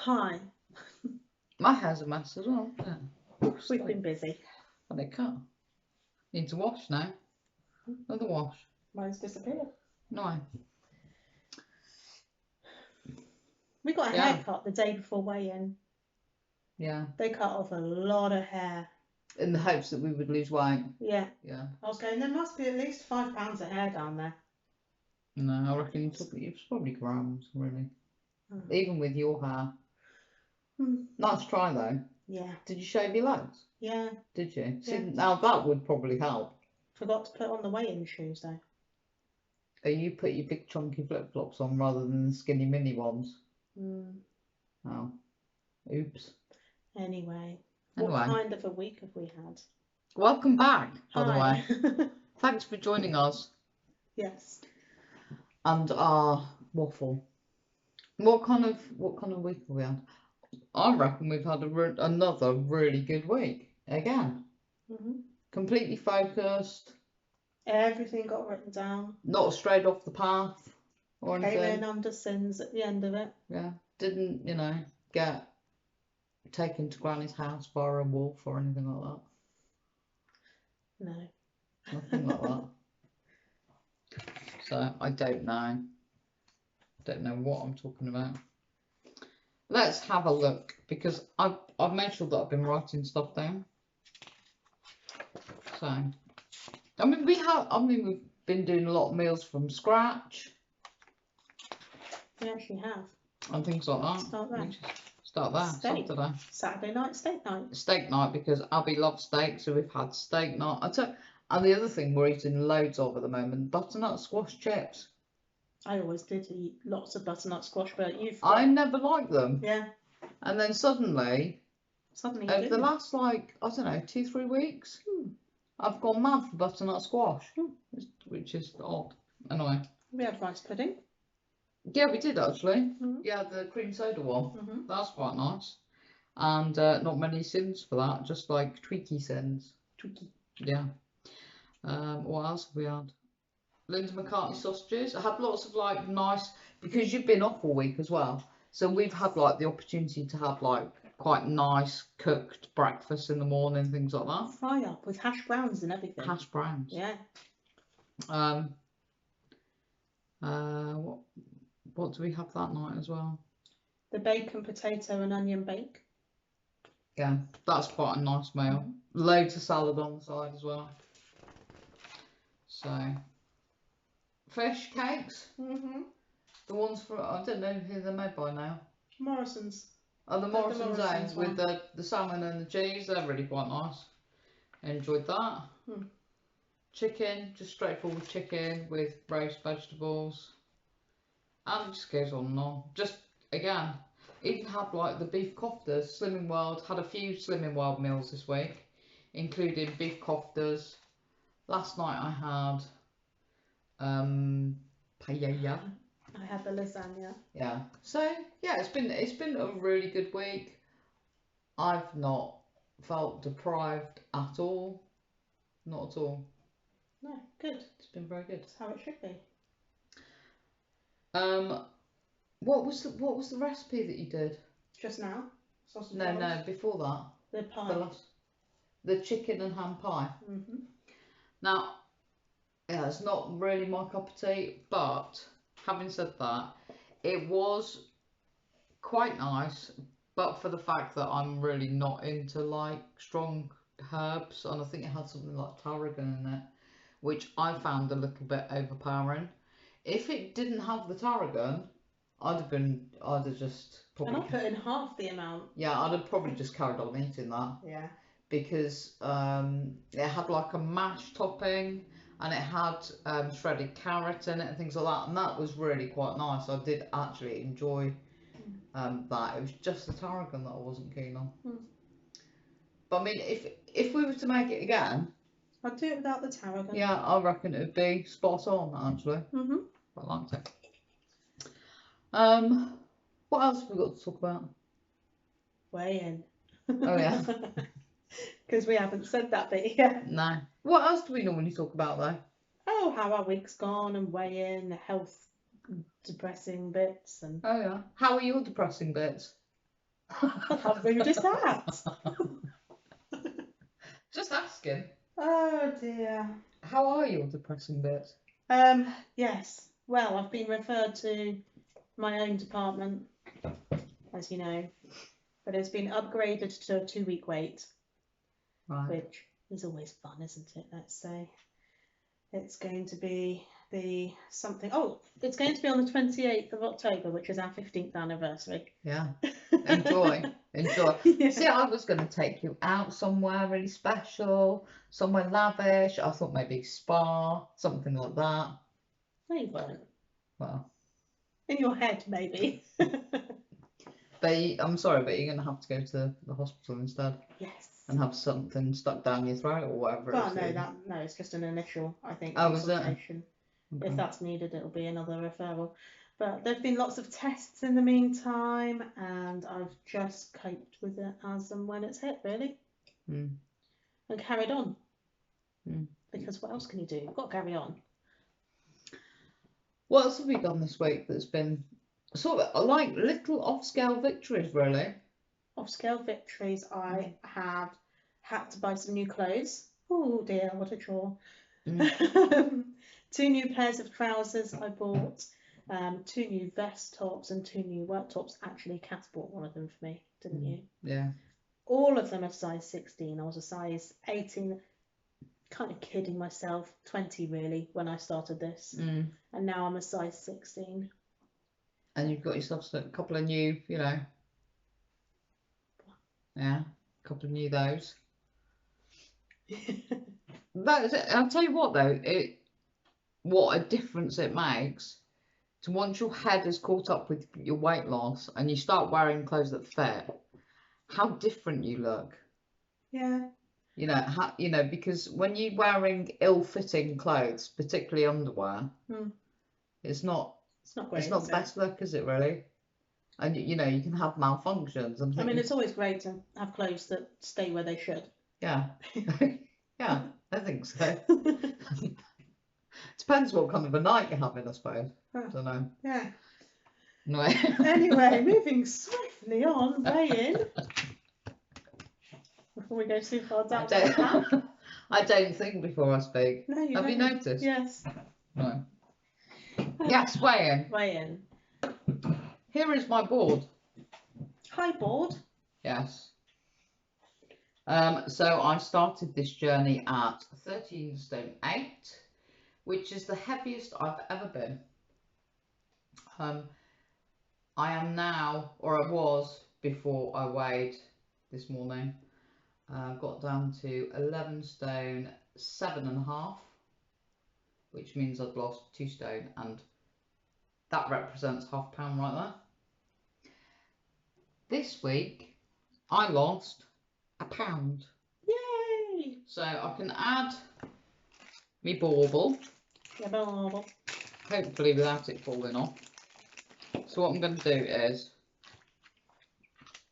Hi. My hair's a mess as well. Yeah. We've been busy. And it cut. Need to wash now. Another wash. Mine's disappeared. No. We got a haircut the day before weigh-in. Yeah. They cut off a lot of hair. In the hopes that we would lose weight. Yeah. Yeah. I was going, there must be at least 5 pounds of hair down there. No, I reckon it's probably grams, really. Even with your hair. Nice try though. Yeah. Did you shave your legs? Yeah. Did you? Yeah. See, now that would probably help. Forgot to put on the weigh-in shoes though. Oh, you put your big chunky flip-flops on rather than the skinny mini ones. Oh. Oops. Anyway. What kind of a week have we had? Welcome back, by the Hi. way. Thanks for joining us. Yes. And our waffle. What kind of week have we had? I reckon we've had another really good week again. Completely focused. Everything got written down. Not straight off the path or anything. Came in under sins at the end of it. Yeah. Didn't, get taken to Granny's house by a wolf or anything like that. No. Nothing like that. So I don't know. Don't know what I'm talking about. Let's have a look because I've made sure that I've been writing stuff down. So I mean we've been doing a lot of meals from scratch. We actually have. And things like that. Start there. Start there. Steak. Saturday. Saturday night, steak night. Steak night because Abby loves steak, so we've had steak night. And the other thing we're eating loads of at the moment, butternut squash chips. I always did eat lots of butternut squash, but I never liked them. Yeah. And then suddenly over the last 2-3 weeks, I've gone mad for butternut squash, which is odd. Anyway. We had rice pudding. Yeah, we did actually. Yeah, the cream soda one. That's quite nice. And not many sins for that, just like tweaky sins. Tweaky. Yeah. What else have we had? Linda McCartney sausages. I had lots of nice, because you've been off all week as well. So we've had the opportunity to have quite nice cooked breakfast in the morning, things like that. Fry up with hash browns and everything. Hash browns. Yeah. What do we have that night as well? The bacon, potato and onion bake. Yeah, that's quite a nice meal. Loads of salad on the side as well. So, fish cakes. The ones from, I don't know who they're made by now. Morrison's. Oh, the Morrison's with the salmon and the cheese. They're really quite nice. I enjoyed that. Chicken, just straightforward chicken with roast vegetables. And it just goes on and on. Just, again, even had the beef koftas. Slimming World, had a few Slimming World meals this week, including beef koftas. Last night I had paella. I had the lasagna. Yeah. So yeah, it's been a really good week. I've not felt deprived at all. Not at all. No, good. It's been very good. That's how it should be. What was the recipe that you did? Just now? Sausage No, rolls? no, before that. The pie. The chicken and ham pie. Now, yeah, it's not really my cup of tea, but having said that, it was quite nice, but for the fact that I'm really not into strong herbs, and I think it had something like tarragon in it, which I found a little bit overpowering. If it didn't have the tarragon, I'd have just probably. And I put in half the amount. Yeah, I'd have probably just carried on eating that. Yeah. Because it had a mash topping and it had shredded carrot in it and things like that, and that was really quite nice. I did actually enjoy that. It was just the tarragon that I wasn't keen on. But I mean, if we were to make it again, I'd do it without the tarragon. Yeah, I reckon it would be spot on actually. I liked it. What else have we got to talk about? Weigh-in. Oh yeah. Because we haven't said that bit yet. No. What else do we normally talk about though? Oh, how our week's gone and weigh-in, the health depressing bits and. Oh yeah. How are your depressing bits? How rude is that? Just asking. Oh dear. How are your depressing bits? Yes. Well, I've been referred to my own department, as you know, but it's been upgraded to a 2-week wait, Right. which is always fun, isn't it? Let's say it's going to be something. Oh, it's going to be on the 28th of October, which is our 15th anniversary. Yeah. Enjoy. Enjoy. Yeah. See, I was going to take you out somewhere really special, somewhere lavish. I thought maybe spa, something like that. No, you weren't. Well, in your head, maybe. but I'm sorry, but you're going to have to go to the hospital instead. Yes. And have something stuck down your throat or whatever. Well, no, it's just an initial, I think, Oh, is it? consultation. Okay. If that's needed, it'll be another referral. But there've been lots of tests in the meantime, and I've just coped with it as and when it's hit, really. Mm. And carried on. Mm. Because what else can you do? You've got to carry on. What else have we done this week that's been sort of like little off-scale victories, really? Off-scale victories, I have had to buy some new clothes. Oh dear, what a chore. 2 new pairs of trousers I bought, 2 new vest tops and 2 new work tops. Actually, Cass bought one of them for me, didn't you? Yeah. All of them are size 16. I was a size 18, kind of kidding myself, 20 really, when I started this. And now I'm a size 16. And you've got yourself a couple of new, yeah, a couple of new those. That is it. I'll tell you what though, what a difference it makes to once your head is caught up with your weight loss and you start wearing clothes that fit, how different you look. Yeah. Because when you're wearing ill-fitting clothes, particularly underwear, it's not great. It's not the best look, is it really? And you can have malfunctions and things. I mean, it's always great to have clothes that stay where they should. Yeah. Yeah, I think so. Depends what kind of a night you're having, I suppose. I don't know. Yeah. Anyway, moving swiftly on, weigh in. Before we go too far down the path. I don't think before I speak. No, you Have you don't. noticed? Yes. No. Yes, weigh in. Weigh in. Here is my board. Hi, board. Yes. So I started this journey at 13 stone 8, which is the heaviest I've ever been. I am now, or I was before I weighed this morning, got down to 11 stone 7.5, which means I've lost 2 stone, and that represents half a pound right there. This week I lost a pound. Yay! So I can add me bauble. Yeah, bauble. Hopefully without it falling off. So what I'm going to do is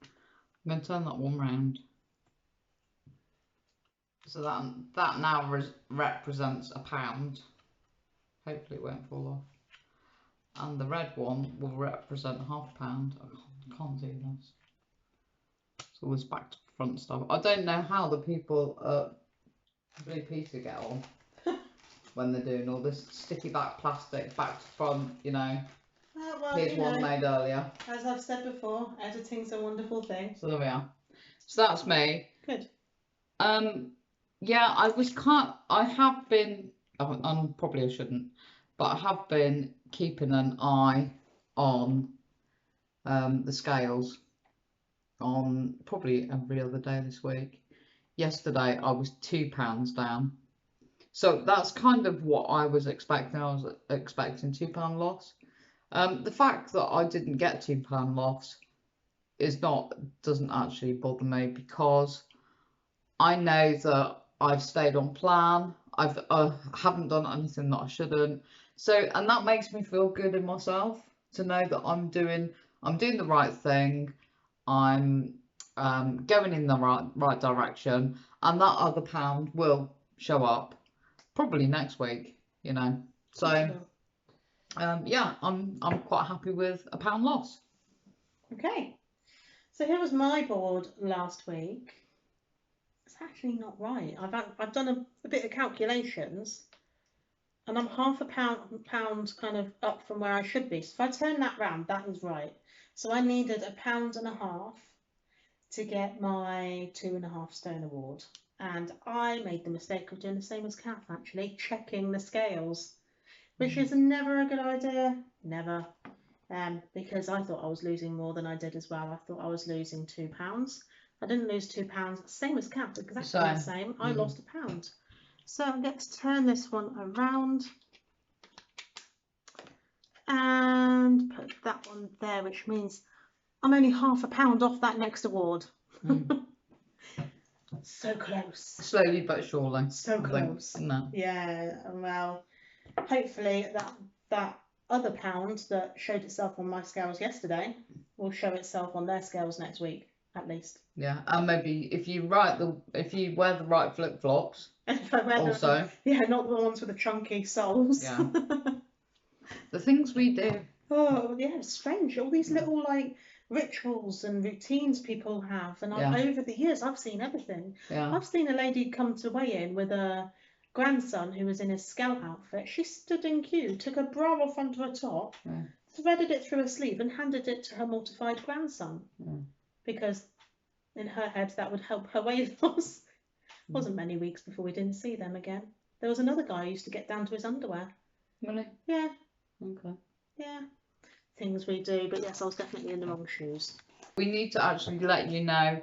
I'm going to turn that one round. So that now represents a pound. Hopefully it won't fall off. And the red one will represent half a pound. I can't do this. It's always back to front stuff. I don't know how the people at Blue Peter get on when they're doing all this sticky back plastic, back to front, Well, here's one made earlier. As I've said before, editing's a wonderful thing. So there we are. So that's me. Good. Yeah, I have been, probably I shouldn't, but I have been keeping an eye on the scales on probably every other day this week. Yesterday I was 2 pounds down. So that's kind of what I was expecting. I was expecting £2 loss. The fact that I didn't get £2 loss doesn't actually bother me, because I know that I've stayed on plan. I haven't done anything that I shouldn't. So, and that makes me feel good in myself to know that I'm doing the right thing. I'm going in the right direction, and that other pound will show up probably next week. So yeah, I'm quite happy with a pound loss. Okay. So here was my board last week. It's actually not right. I've done a bit of calculations, and I'm half a pound kind of up from where I should be. So if I turn that round, that is right. So I needed £1.50 to get my 2.5 stone award. And I made the mistake of doing the same as Kath, actually, checking the scales, which is never a good idea. Never. Because I thought I was losing more than I did as well. I thought I was losing £2. I didn't lose £2. Same as Kath, exactly the same. I lost £1. So I get to turn this one around and put that one there, which means I'm only £0.5 off that next award. So close. Slowly but surely. So close. No. Yeah, well, hopefully that other pound that showed itself on my scales yesterday will show itself on their scales next week, at least. Yeah, and maybe if you wear the right flip flops. Also. Yeah, not the ones with the chunky soles. Yeah. The things we do. Oh yeah, it's strange. All these little like rituals and routines people have, and over the years I've seen everything. Yeah. I've seen a lady come to weigh in with a grandson who was in his scout outfit. She stood in queue, took her bra off under her top, threaded it through her sleeve, and handed it to her mortified grandson because in her head that would help her weight loss. Wasn't many weeks before we didn't see them again. There was another guy who used to get down to his underwear. Really? Yeah. Okay. Yeah. Things we do, but yes, I was definitely in the wrong shoes. We need to actually let you know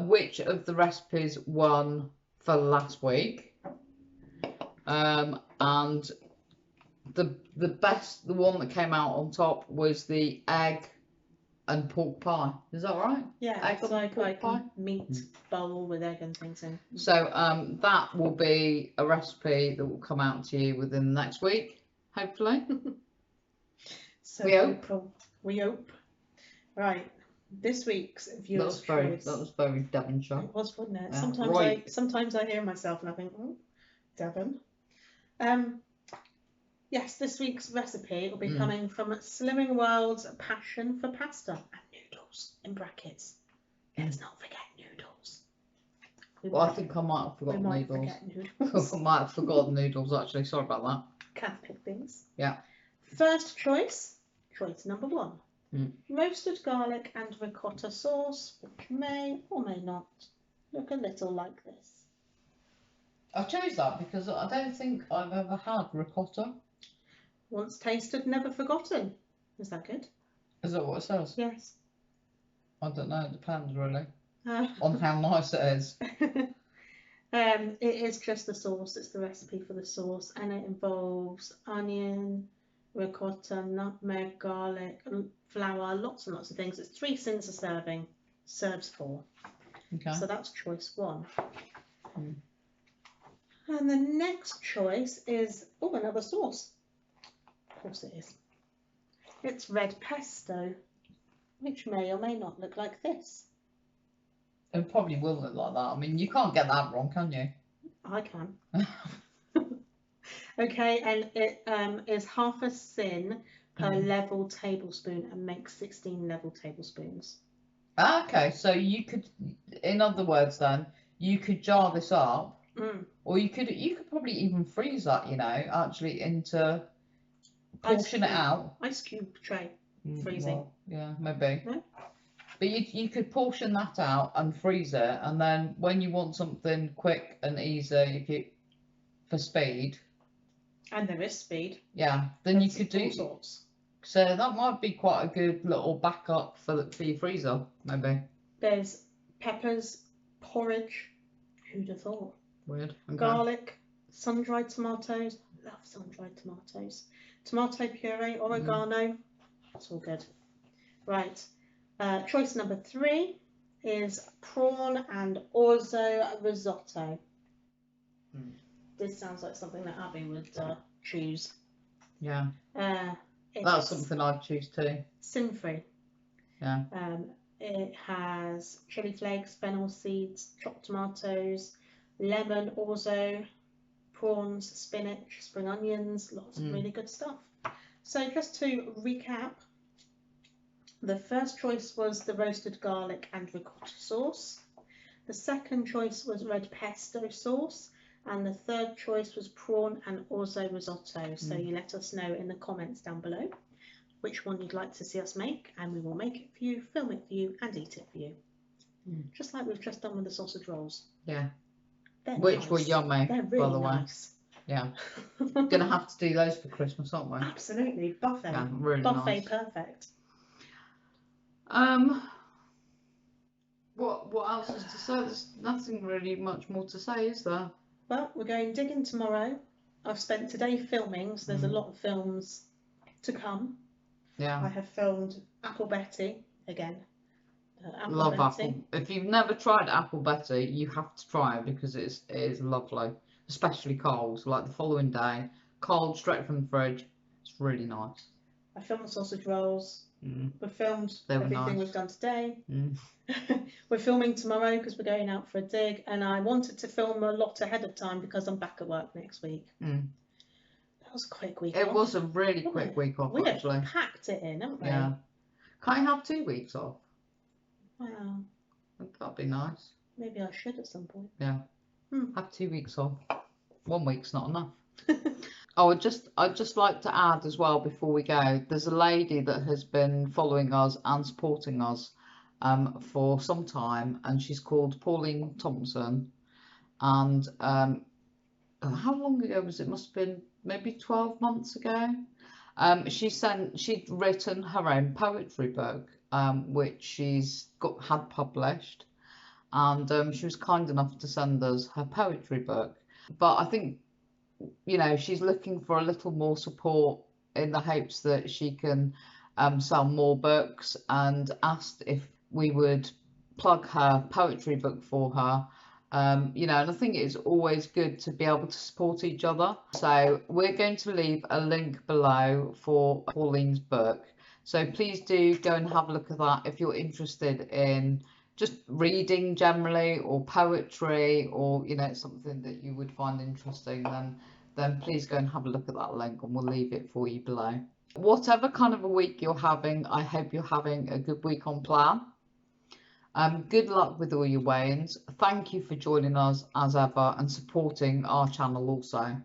which of the recipes won for last week, and the one that came out on top was the egg and pork pie. Is that right? Yeah, egg it's like a meat bowl with egg and things in. So that will be a recipe that will come out to you within the next week, hopefully. So we hope. Right, this week's viewer's choice. That was very Devonshire. It was, wasn't it? Yeah, sometimes I hear myself and I think, oh, Devon. Yes, this week's recipe will be coming from Slimming World's Passion for Pasta and Noodles, in brackets. Let's not forget noodles. Well, I think I might have forgotten noodles. I might have forgotten noodles, actually. Sorry about that. Kath picked things. Yeah. First choice number 1. Roasted garlic and ricotta sauce, which may or may not look a little like this. I chose that because I don't think I've ever had ricotta. Once tasted, never forgotten. Is that good? Is that what it says? Yes. I don't know. It depends, really, on how nice it is. It is just the sauce. It's the recipe for the sauce, and it involves onion, ricotta, nutmeg, garlic, flour, lots and lots of things. It's 3 cents a serving. Serves 4. Okay. So that's choice 1. And the next choice is another sauce. Of course it is. It's red pesto, which may or may not look like this. It probably will look like that. I mean, you can't get that wrong, can you? I can. Okay, and it is half a sin per level tablespoon and makes 16 level tablespoons. Okay, so you could, in other words, then you could jar this up, or you could probably even freeze that. Actually into portion it out. Ice cube tray, freezing. Well, yeah, maybe. No? But you could portion that out and freeze it, and then when you want something quick and easy, for speed. And there is speed. Yeah, then you could do all sorts. So that might be quite a good little backup for your freezer, maybe. There's peppers, porridge. Who'd have thought? Weird. Okay. Garlic, sun-dried tomatoes. I love sun-dried tomatoes. Tomato puree, oregano. That's all good. Right. Choice number 3 is prawn and orzo risotto. This sounds like something that Abby would choose. Yeah. That's something I'd choose too. Sin-free. Yeah. It has chili flakes, fennel seeds, chopped tomatoes, lemon, orzo, prawns, spinach, spring onions, lots of really good stuff. So just to recap, The first choice was the roasted garlic and ricotta sauce. The second choice was red pesto sauce. And the third choice was prawn and orzo risotto. So you let us know in the comments down below which one you'd like to see us make, and we will make it for you, film it for you, and eat it for you. Just like we've just done with the sausage rolls. Yeah. They're Which nice. were yummy, They're really by the way. nice. Yeah. Gonna have to do those for Christmas, aren't we? Absolutely. Buffet. Yeah, really Buffet nice. perfect. What else is to say? There's nothing really much more to say, is there? Well, we're going digging tomorrow. I've spent today filming, so there's a lot of films to come. Yeah. I have filmed Apple Betty again. Love Apple. If you've never tried Apple Betty, you have to try it because it is lovely, especially cold. Like the following day, cold, straight from the fridge. It's really nice. I filmed the sausage rolls. We filmed everything nice. We've done today. Mm. We're filming tomorrow because we're going out for a dig, and I wanted to film a lot ahead of time because I'm back at work next week. That was a quick week off. It was a really quick week off, actually. We packed it in, haven't we? Yeah. Can't you have 2 weeks off? Wow. That'd be nice. Maybe I should at some point. Yeah. Have 2 weeks off. 1 week's not enough. Oh, I'd just like to add as well before we go, there's a lady that has been following us and supporting us for some time, and she's called Pauline Thompson. And how long ago was it? Must have been maybe 12 months ago. She'd written her own poetry book, which she's had published, and she was kind enough to send us her poetry book. But I think, you know, she's looking for a little more support in the hopes that she can sell more books, and asked if we would plug her poetry book for her. You know, and I think it's always good to be able to support each other. So we're going to leave a link below for Pauline's book. So please do go and have a look at that if you're interested in just reading generally, or poetry, or, you know, something that you would find interesting, then please go and have a look at that link, and we'll leave it for you below. Whatever kind of a week you're having, I hope you're having a good week on plan. Good luck with all your weigh-ins. Thank you for joining us as ever and supporting our channel also.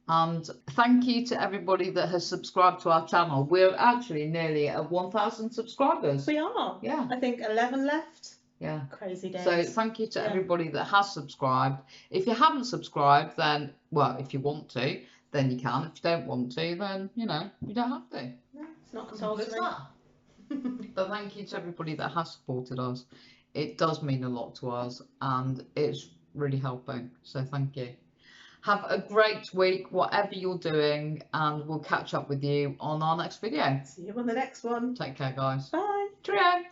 And thank you to everybody that has subscribed to our channel. We're actually nearly at 1,000 subscribers. We are. Yeah. I think 11 left. Yeah. Crazy days. So thank you to everybody that has subscribed. If you haven't subscribed, then, well, if you want to, then you can. If you don't want to, then, you know, you don't have to. No, it's not compulsory. But thank you to everybody that has supported us. It does mean a lot to us, and it's really helping. So thank you. Have a great week, whatever you're doing, and we'll catch up with you on our next video. See you on the next one. Take care, guys. Bye. Cheerio.